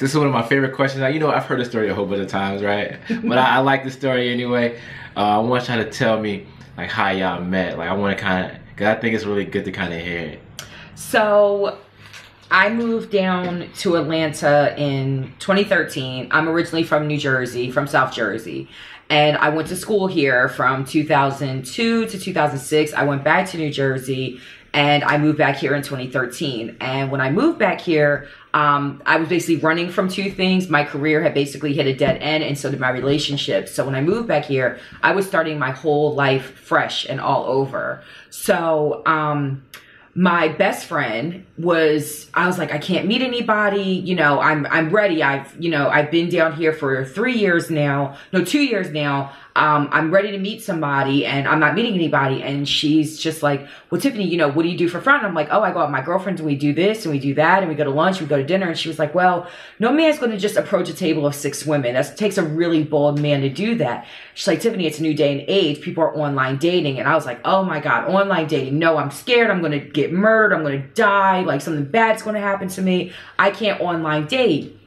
This is one of my favorite questions. Now, you know, I've heard the story a whole bunch of times, right? But I like the story anyway. I want y'all to tell me like how y'all met. Like I want to kind of, cause I think it's really good to kind of hear it. So I moved down to Atlanta in 2013. I'm originally from New Jersey, from South Jersey. And I went to school here from 2002 to 2006. I went back to New Jersey and I moved back here in 2013. And when I moved back here, I was basically running from two things. My career had basically hit a dead end, and so did my relationship. So when I moved back here, I was starting my whole life fresh and all over. So, my best friend I was like, I can't meet anybody. You know, I'm ready. I've been down here for 2 years now. I'm ready to meet somebody and I'm not meeting anybody. And she's just like, well, Tiffany, you know, what do you do for fun? And I'm like, oh, I go out with my girlfriends and we do this and we do that and we go to lunch, we go to dinner. And she was like, well, no man's going to just approach a table of 6 women. That takes a really bold man to do that. She's like, Tiffany, it's a new day and age. People are online dating. And I was like, oh my God, online dating. No, I'm scared. I'm going to get murdered. I'm going to die. Like something bad's going to happen to me. I can't online date.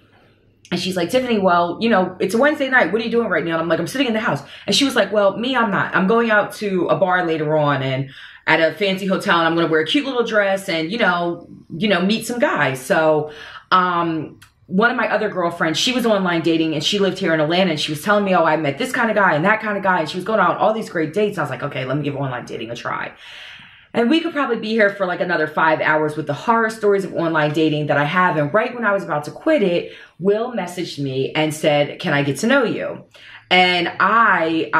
And she's like, Tiffany, well, you know, it's a Wednesday night. What are you doing right now? And I'm like, I'm sitting in the house. And she was like, well, me, I'm not. I'm going out to a bar later on and at a fancy hotel and I'm going to wear a cute little dress and, you know, meet some guys. So, one of my other girlfriends, she was online dating and she lived here in Atlanta and she was telling me, oh, I met this kind of guy and that kind of guy. And she was going out on all these great dates. And I was like, okay, let me give online dating a try. And we could probably be here for like another 5 hours with the horror stories of online dating that I have. And right when I was about to quit it, Will messaged me and said, can I get to know you? And I,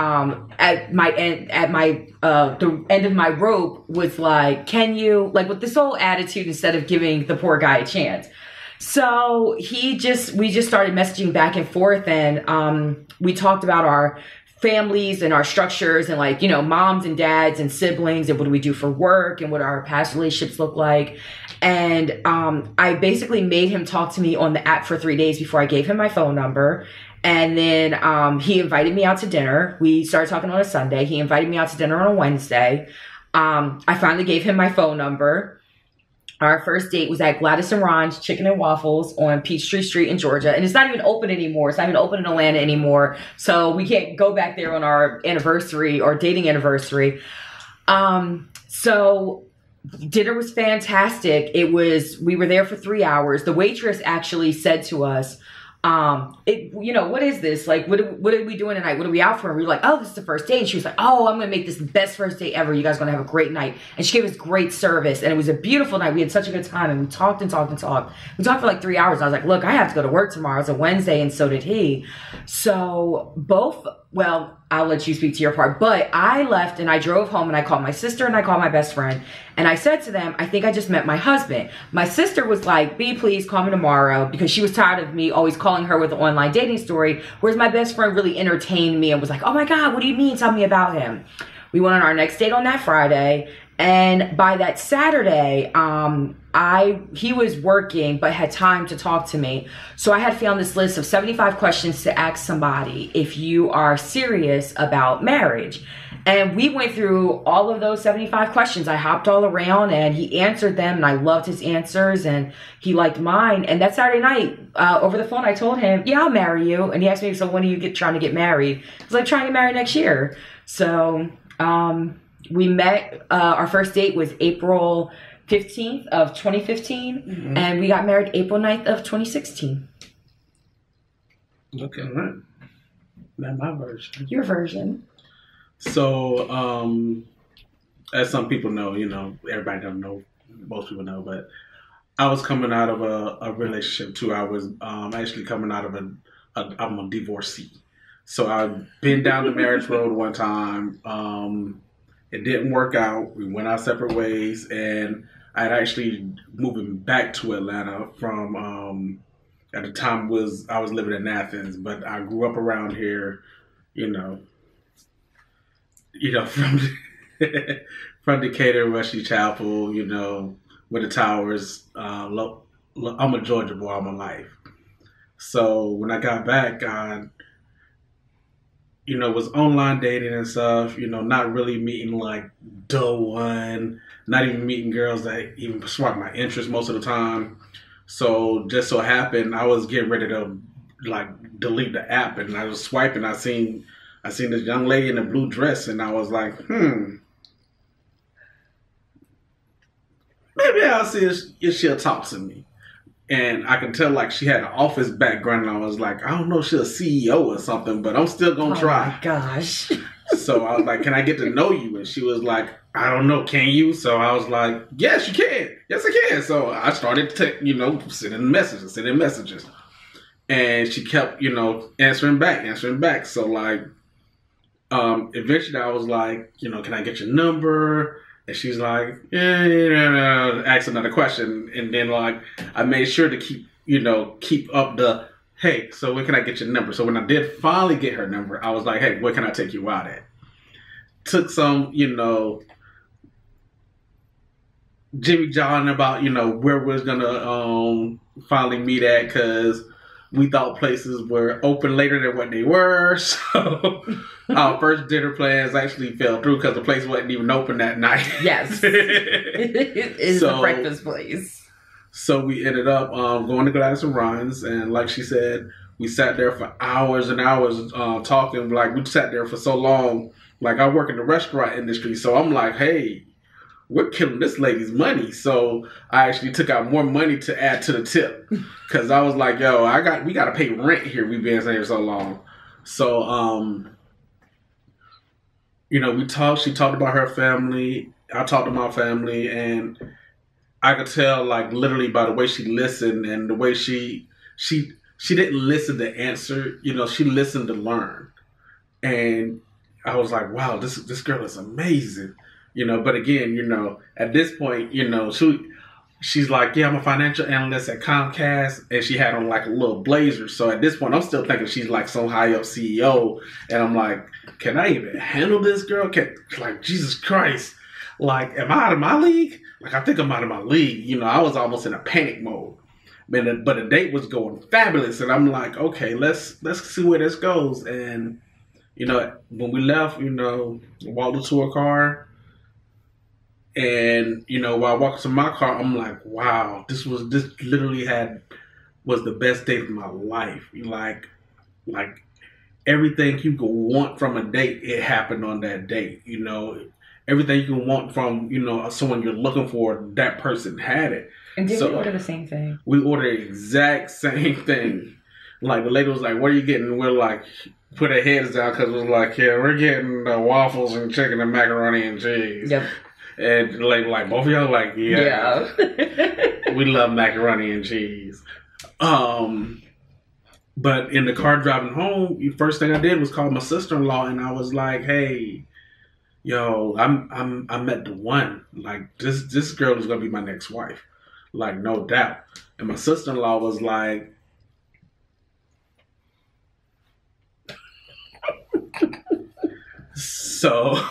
at the end of my rope was like, can you, like with this whole attitude instead of giving the poor guy a chance. So we just started messaging back and forth and, we talked about our families and our structures and like, you know, moms and dads and siblings and what do we do for work and what our past relationships look like. And I basically made him talk to me on the app for 3 days before I gave him my phone number. And then he invited me out to dinner. We started talking on a Sunday. He invited me out to dinner on a Wednesday. I finally gave him my phone number. Our first date was at Gladys and Ron's Chicken and Waffles on Peachtree Street in Georgia. And it's not even open anymore. It's not even open in Atlanta anymore. So we can't go back there on our anniversary or dating anniversary. So dinner was fantastic. We were there for 3 hours. The waitress actually said to us, you know, what is this? Like, what are we doing tonight? What are we out for? And we were like, oh, this is the first date. And she was like, oh, I'm going to make this the best first date ever. You guys are going to have a great night. And she gave us great service. And it was a beautiful night. We had such a good time. And we talked and talked and talked. We talked for like 3 hours. I was like, look, I have to go to work tomorrow. It's a Wednesday. And so did he. So well, I'll let you speak to your part. But I left and I drove home and I called my sister and I called my best friend. And I said to them, I think I just met my husband. My sister was like, B, please call me tomorrow, because she was tired of me always calling her with an online dating story. Whereas my best friend really entertained me and was like, oh my God, what do you mean? Tell me about him. We went on our next date on that Friday. And by that Saturday, he was working but had time to talk to me. So I had found this list of 75 questions to ask somebody if you are serious about marriage. And we went through all of those 75 questions. I hopped all around and he answered them and I loved his answers and he liked mine. And that Saturday night, over the phone, I told him, yeah, I'll marry you. And he asked me, so when are you trying to get married? I was like, trying to get married next year. So, we met, our first date was April 15th of 2015, mm-hmm. and we got married April 9th of 2016. Okay, right. That's my version. Your version. So, as some people know, you know, everybody don't know, most people know, but I was coming out of a relationship too. I was actually coming out of I'm a divorcee. So I've been down the marriage road one time. It didn't work out. We went our separate ways, and I'd actually moving back to Atlanta from at the time I was living in Athens, but I grew up around here, you know from from Decatur, Rushy Chapel, you know, with the towers. I'm a Georgia boy all my life. So when I got back, was online dating and stuff, not really meeting like the one, not even meeting girls that even spark my interest most of the time. So just so happened I was getting ready to like delete the app, and I was swiping. I seen this young lady in a blue dress, and I was like, maybe I'll see if she'll talk to me. And I could tell like she had an office background, and I was like, I don't know if she's a CEO or something, but I'm still gonna try. Oh my gosh. So I was like, can I get to know you? And she was like, I don't know, can you? So I was like, yes, you can. Yes, I can. So I started sending messages. And she kept, answering back. So like, eventually I was like, can I get your number? And she's like, yeah, ask another question. And then like, I made sure to keep up the, hey, so where can I get your number? So when I did finally get her number, I was like, hey, where can I take you out at? Took some, Jimmy John about, where we was going to finally meet at, because we thought places were open later than what they were. So our first dinner plans actually fell through because the place wasn't even open that night. Yes. It is a breakfast place. So we ended up going to Gladys and Ron's, and like she said, we sat there for hours and hours talking. Like, we sat there for so long. Like, I work in the restaurant industry, so I'm like, hey, we're killing this lady's money. So I actually took out more money to add to the tip, because I was like, yo, we got to pay rent here. We've been here so long. So, we talked. She talked about her family. I talked to my family, and I could tell, like, literally by the way she listened and the way she didn't listen to answer. She listened to learn. And I was like, wow, this girl is amazing. But again, at this point, she's like, yeah, I'm a financial analyst at Comcast, and she had on like a little blazer. So at this point, I'm still thinking she's like some high up CEO, and I'm like, can I even handle this girl? Like, Jesus Christ, like, am I out of my league? Like, I think I'm out of my league. I was almost in a panic mode. But the date was going fabulous, and I'm like, okay, let's see where this goes. And when we left, walked into a car. And, while I walked to my car, I'm like, wow, this literally was the best date of my life. Like everything you could want from a date, it happened on that date. Everything you can want from, someone you're looking for, that person had it. And did we order the same thing? We ordered the exact same thing. Like, the lady was like, what are you getting? We're like, put our heads down, because it was like, yeah, we're getting waffles and chicken and macaroni and cheese. Yep. And like both of y'all like, yeah. We love macaroni and cheese. But in the car driving home, the first thing I did was call my sister-in-law, and I was like, hey, yo, I met the one. Like, this girl is gonna be my next wife. Like, no doubt. And my sister-in-law was like, so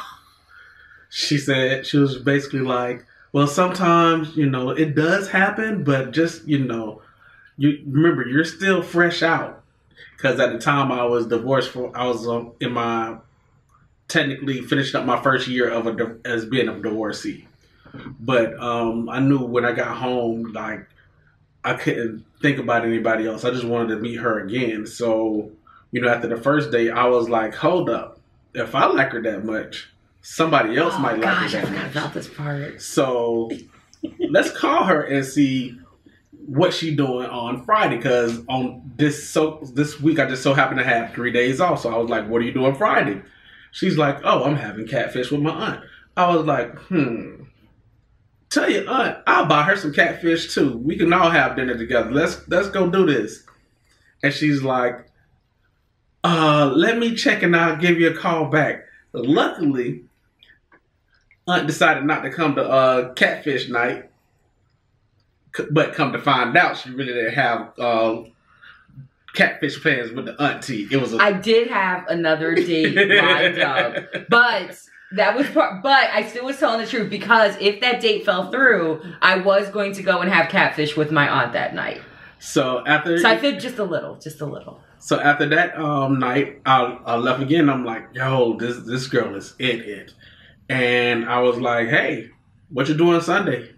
she said, she was basically like, well, sometimes, it does happen, but just, you remember, you're still fresh out. Because at the time I was divorced, I was technically finished up my first year as being a divorcee. But I knew when I got home, like, I couldn't think about anybody else. I just wanted to meet her again. So, after the first day, I was like, hold up. If I like her that much, somebody else might like her that much. I forgot about this part. So let's call her and see what she's doing on Friday. Because on this week, I just so happened to have 3 days off. So I was like, what are you doing Friday? She's like, oh, I'm having catfish with my aunt. I was like, tell your aunt, I'll buy her some catfish too. We can all have dinner together. Let's go do this. And she's like, let me check and I'll give you a call back. Luckily, aunt decided not to come to catfish night, but come to find out, she really didn't have catfish plans with the auntie. I did have another date lined up, but that was but I still was telling the truth, because if that date fell through, I was going to go and have catfish with my aunt that night. So I feel just a little. So after that night, I left again. I'm like, yo, this girl is it. And I was like, hey, what you doing Sunday?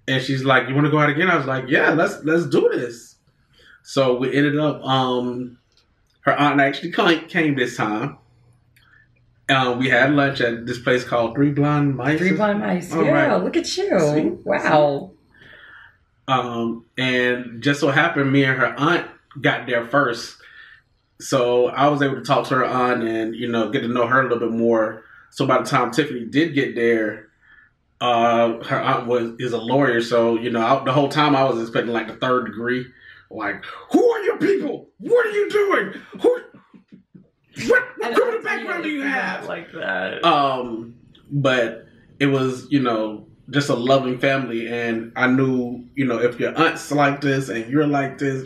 And she's like, "You want to go out again?" I was like, "Yeah, let's do this." So we ended up. Her aunt actually came this time. We had lunch at this place called Three Blind Mice. Three Blind Mice. All yeah, right. Look at you. See? Wow. And just so happened, me and her aunt got there first. So I was able to talk to her aunt and, get to know her a little bit more. So by the time Tiffany did get there, her aunt is a lawyer. So, the whole time I was expecting like the third degree. Like, who are your people? What are you doing? What criminal background do you have? Like that. But it was, just a loving family. And I knew, if your aunt's like this and you're like this,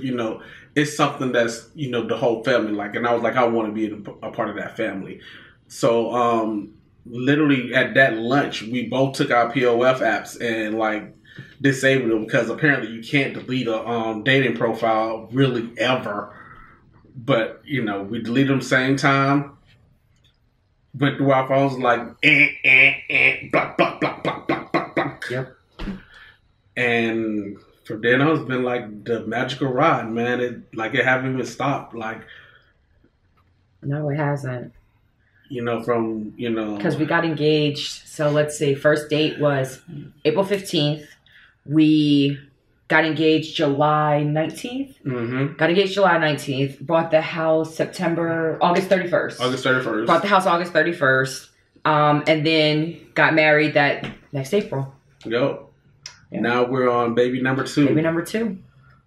it's something that's, the whole family like. And I was like, I want to be a part of that family. So, literally at that lunch, we both took our POF apps and like disabled them because apparently you can't delete a dating profile really ever. But, we deleted them same time. Went through our phones like, block, block, block, block, block, block, block. Yep. And from then on, it's been like the magical ride, man. It haven't even stopped. Like, no, it hasn't. Because we got engaged. So let's see. First date was April 15th. We got engaged July 19th. Mm-hmm. Got engaged July 19th. Bought the house August 31st. August 31st. Bought the house August 31st. And then got married that next April. Yep. Yeah. Now we're on baby number 2. Baby number 2.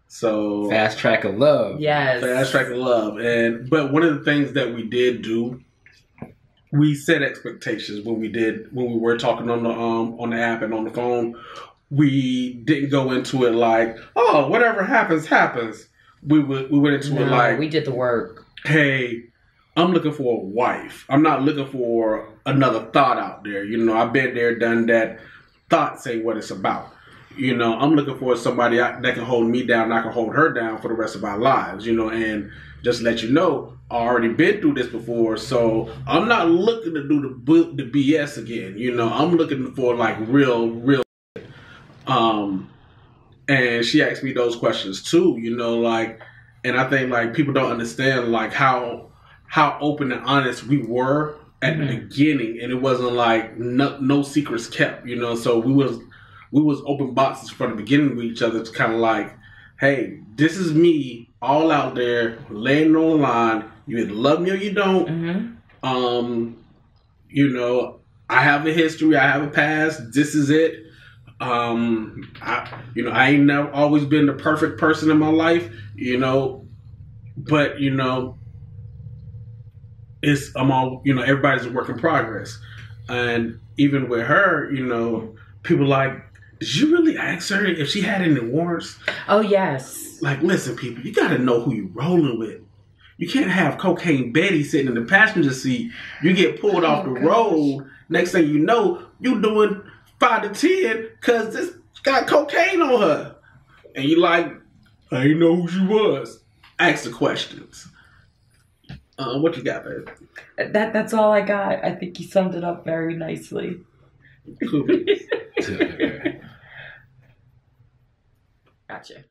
So fast track of love. Yes. Fast track of love. But one of the things that we did do, we set expectations when we were talking on the app and on the phone. We didn't go into it like, oh, whatever happens, happens. We went into it like, we did the work. Hey, I'm looking for a wife. I'm not looking for another thought out there. I've been there, done that. Thoughts ain't what it's about. I'm looking for somebody that can hold me down and I can hold her down for the rest of our lives, and just let you know, I already been through this before, so I'm not looking to do the BS again. I'm looking for like real. And she asked me those questions too, and I think like people don't understand like how open and honest we were at the beginning, and it wasn't like no secrets kept, so we was open boxes from the beginning with each other to kind of like, hey, this is me all out there laying on the line. You either love me or you don't. I have a history, I have a past, this is it. I ain't never always been the perfect person in my life, but everybody's a work in progress. And even with her, people like, did you really ask her if she had any warrants? Oh yes. Like, listen, people, you gotta know who you're rolling with. You can't have Cocaine Betty sitting in the passenger seat. You get pulled off the road. Next thing you know, you doing 5 to 10 because this got cocaine on her. And you like, I didn't know who she was. Ask the questions. What you got, babe? That's all I got. I think you summed it up very nicely. Cool. Gotcha.